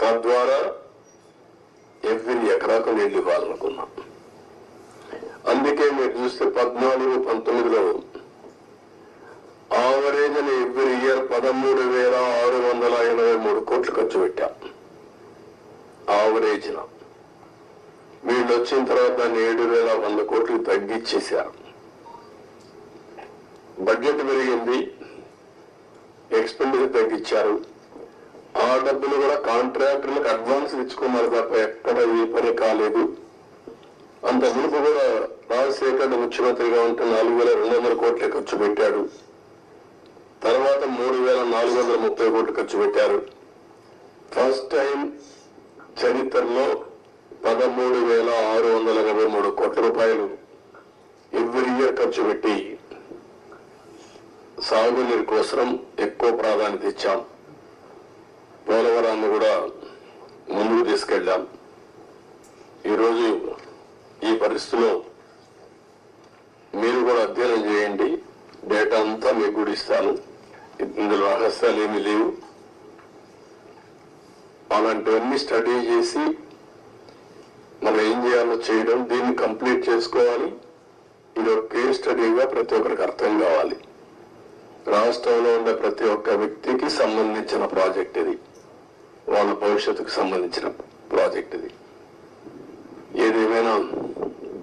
తద్వారా ఎవ్రీ ఎకరాకు నీళ్లు ఇవ్వాలనుకున్నాం. అందుకే మీరు చూస్తే 14-19లో ఆవరేజ్ అని ఎవ్రీ ఇయర్ 13,683 కోట్లు ఖర్చు పెట్టాం. ఆవరేజ్ వీళ్ళు వచ్చిన తర్వాత దాన్ని 7,100 కోట్లు తగ్గించేశారు. బడ్జెట్ పెరిగింది, ఎక్స్పెండిచర్ తగ్గించారు. ఆ డబ్బులు కూడా కాంట్రాక్టర్లకు అడ్వాన్స్ ఇచ్చుకున్నారు తప్ప ఎక్కడ ఏ పని కాలేదు. అంత మునుపు కూడా రాజశేఖర్ ముఖ్యమంత్రిగా ఉంటే 4,200 కోట్ల ఖర్చు పెట్టాడు. తర్వాత 3,430 కోట్లు ఖర్చు పెట్టారు. ఫస్ట్ టైం చరిత్రలో 13,683 కోట్ల రూపాయలు ఎవ్రీ ఇయర్ ఖర్చు పెట్టి సాగునీరు కోసం ఎక్కువ ప్రాధాన్యత ఇచ్చాం. పోలవరాన్ని కూడా ముందుకు తీసుకెళ్ళాం. ఈరోజు ఈ పరిస్థితిలో మీరు కూడా అధ్యయనం చేయండి, డేటా అంతా మీకు కూడా ఇస్తాను. ఇందులో రహస్యాలు ఏమీ లేవు. అలాంటివన్నీ స్టడీ చేసి మనం ఏం చేయాలో చేయడం, దీన్ని కంప్లీట్ చేసుకోవాలి. ఇది ఒక కేస్ స్టడీగా ప్రతి ఒక్కరికి అర్థం కావాలి. రాష్ట్రంలో ఉండే ప్రతి ఒక్క వ్యక్తికి సంబంధించిన ప్రాజెక్ట్ ఇది, వాళ్ళ భవిష్యత్తుకు సంబంధించిన ప్రాజెక్ట్ ఇది. ఏదేమైనా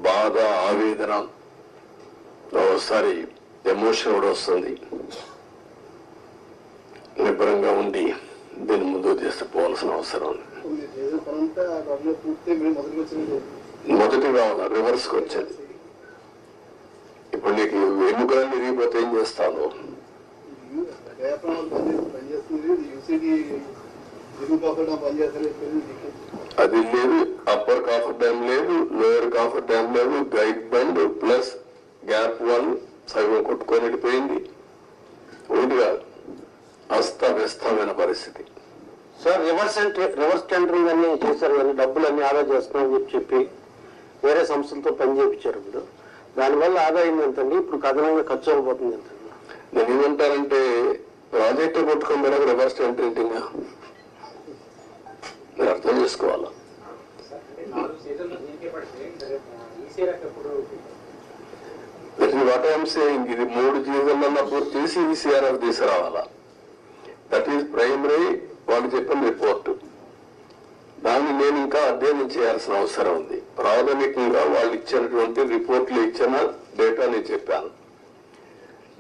బాధ, ఆవేదన, ఒకసారి ఎమోషన్ కూడా వస్తుంది. నిబ్బరంగా ఉండి దీన్ని ముందుకు తీసుకుపోవాల్సిన అవసరం ఉంది. మొదటి కావాలి, రివర్స్కి వచ్చేది. ఇప్పుడు నీకు ఎముకలన్నీ ఇరిగిపోతే ఏం చేస్తాను? అది లేదు, అప్పర్ కాఫర్ డ్యామ్ లేదు, లోయర్ కాఫర్ డ్యామ్ లేదు, గైడ్ బండ్ ప్లస్ గ్యాప్ 1 సగం కొట్టుకొని వెళ్ళిపోయింది. ఒకటి కాదు, అస్తవ్యస్తమైన పరిస్థితి. సార్ రివర్స్ టెండరింగ్ అన్ని చేశారు కానీ డబ్బులన్నీ ఆదా చేస్తున్నామని చెప్పి వేరే సంస్థలతో పని చేయించారు. ఇప్పుడు దానివల్ల ఆదాయం ఎంతండి? ఇప్పుడు కథనంగా ఖర్చు అయిపోతుంది ఎంత? నేను ఏమంటానంటే ప్రాజెక్టు కొట్టుకొని మేడం రివర్స్ టెండరింగ్ మీరు అర్థం చేసుకోవాలా. వాట్ ఐఎమ్ సేయింగ్, ఇది 3 సీజన్లలో పూర్తి చేసి ఈసీఆర్ఎఫ్ తీసుకురావాలా. దట్ ఈస్ ప్రైమరీ వాళ్ళు చెప్పిన రిపోర్టు. దాన్ని నేను ఇంకా అధ్యయనం చేయాల్సిన అవసరం ఉంది. ప్రాథమికంగా వాళ్ళు ఇచ్చినటువంటి రిపోర్ట్లు ఇచ్చిన డేటా నేను చెప్పాను.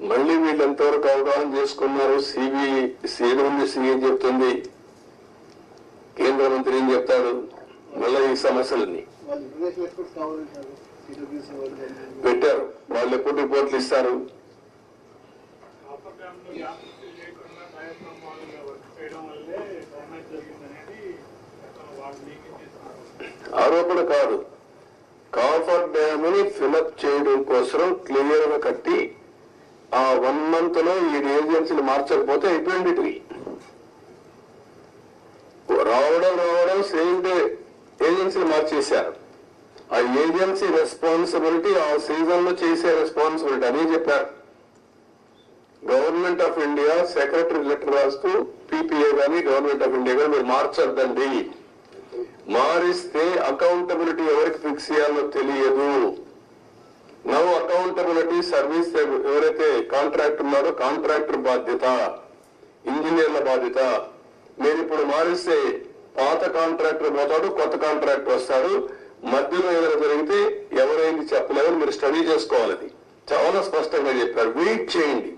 మళ్ళీ వీళ్ళు ఎంతవరకు అవగాహన చేసుకున్నారు? సిఏ చెప్తుంది, కేంద్ర మంత్రి ఏం చెప్తాడు, మళ్ళీ ఈ సమస్యలన్నీ పెట్టారు. వాళ్ళు ఎప్పుడు రిపోర్ట్లు ఇస్తారు? ఆరోపణ కాదు, కాఫర్ డ్యామ్ ని ఫిలప్ చేయడం కోసం క్లియర్ గా కట్టి ఆ 1 month లో ఈ ఏజెన్సీలు మార్చకపోతే అయిపోయింది. రావడం సేమ్ డే ఏజెన్సీలు మార్చేశారు. ఆ ఏజెన్సీ రెస్పాన్సిబిలిటీ ఆ సీజన్ లో చేసే రెస్పాన్సిబిలిటీ అని చెప్పారు. Government of India secretary letter రాస్తూ పీపీఏ కానీ గవర్నమెంట్ ఆఫ్ ఇండియా కానీ మీరు మార్చొద్దండి, మారిస్తే అకౌంటబిలిటీ ఎవరికి ఫిక్స్ చేయాలో తెలియదు. నవ్ అకౌంటబిలిటీ సర్వీస్ ఎవరైతే కాంట్రాక్టర్ ఉన్నారో కాంట్రాక్టర్ బాధ్యత, ఇంజనీర్ల బాధ్యత. మీరు ఇప్పుడు మారిస్తే పాత కాంట్రాక్టర్ పోతాడు, కొత్త కాంట్రాక్టర్ వస్తాడు. మధ్యలో ఏదైనా జరిగితే ఎవరైంది చెప్పలేదని మీరు స్టడీ చేసుకోవాలి. అది చాలా స్పష్టంగా చెప్పారు. వెయిట్ చేయండి.